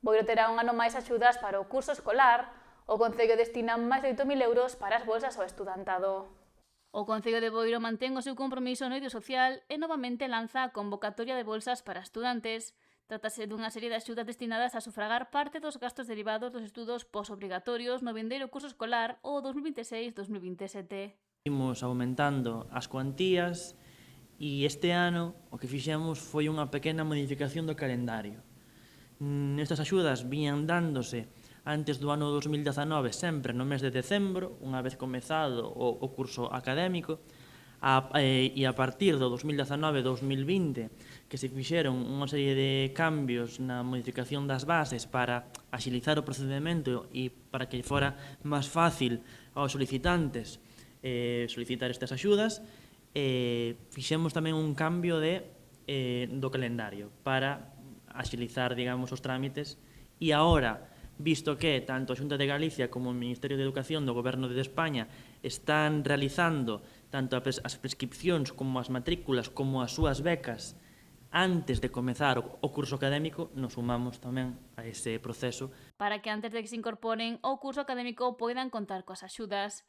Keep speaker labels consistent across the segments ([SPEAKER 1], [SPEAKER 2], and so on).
[SPEAKER 1] Boiro terá un ano máis axudas para o curso escolar. O Concello destina máis de 8.000 euros para as bolsas ao estudantado. O Concello de Boiro mantén o seu compromiso no eido social e novamente lanza a convocatoria de bolsas para estudantes. Trátase dunha serie de axudas destinadas a sufragar parte dos gastos derivados dos estudos posobrigatorios no vindeiro curso escolar o 2026-2027.
[SPEAKER 2] Imos aumentando as cuantías e este ano o que fixemos foi unha pequena modificación do calendario. Nestas axudas viñan dándose antes do ano 2019 sempre no mes de decembro, unha vez comezado o curso académico, e a partir do 2019-2020 que se fixeron unha serie de cambios na modificación das bases para axilizar o procedimento e para que fora máis fácil aos solicitantes solicitar estas axudas, fixemos tamén un cambio do calendario para axilizar, digamos, os trámites e agora, visto que tanto a Xunta de Galicia como o Ministerio de Educación do Goberno de España están realizando tanto as prescripcións como as matrículas como as súas becas antes de comezar o curso académico, nos sumamos tamén a ese proceso.
[SPEAKER 1] Para que antes de que se incorporen ao curso académico poidan contar coas axudas.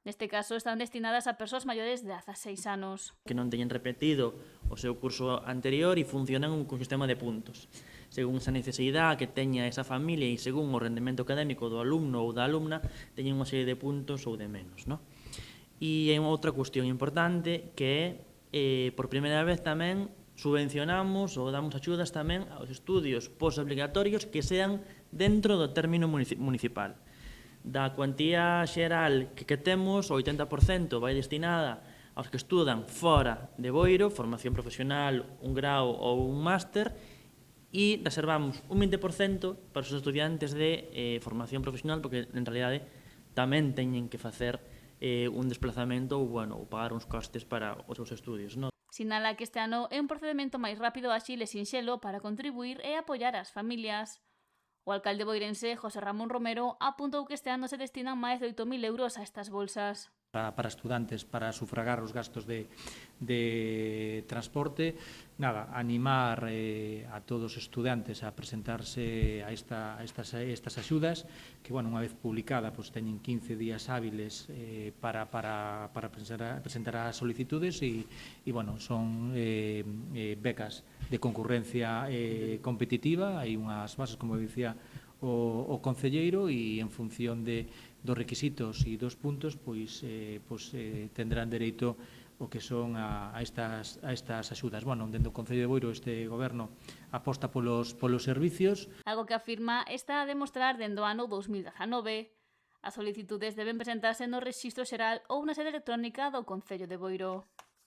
[SPEAKER 1] Neste caso, están destinadas a persoas maiores de 16 anos.
[SPEAKER 2] Que non teñen repetido o seu curso anterior e funcionan cun sistema de puntos. Según esa necesidade que teña esa familia e según o rendemento académico do alumno ou da alumna, teñen unha serie de puntos ou de menos, non? E hai outra cuestión importante que é, por primeira vez tamén, subvencionamos ou damos axudas tamén aos estudios postobligatorios que sean dentro do término municipal. Da cuantía xeral que temos, o 80% vai destinada aos que estudan fora de Boiro, formación profesional, un grau ou un máster, e reservamos un 20% para os estudiantes de formación profesional, porque en realidade tamén teñen que facer un desplazamento ou pagar uns costes para os seus estudios.
[SPEAKER 1] Sinala que este ano é un procedimento máis rápido, áxil e sinxelo para contribuir e apoiar as familias. O alcalde boirense, José Ramón Romero, apuntou que este ano se destinan máis de 8.000 euros a estas bolsas.
[SPEAKER 3] Para estudantes, para sufragar os gastos de transporte, animar a todos os estudantes a presentarse a estas axudas, que, unha vez publicada, teñen 15 días hábiles para presentar as solicitudes e son becas de concurrencia competitiva. Hai unhas bases, como dicía o concelleiro, e en función dos requisitos e dos puntos tendrán dereito o que son a estas axudas. Dentro do Concello de Boiro, este goberno aposta polos servicios.
[SPEAKER 1] Algo que afirma está a demostrar dende o ano 2019. As solicitudes deben presentarse no Rexistro Xeral ou na sede electrónica do Concello de Boiro.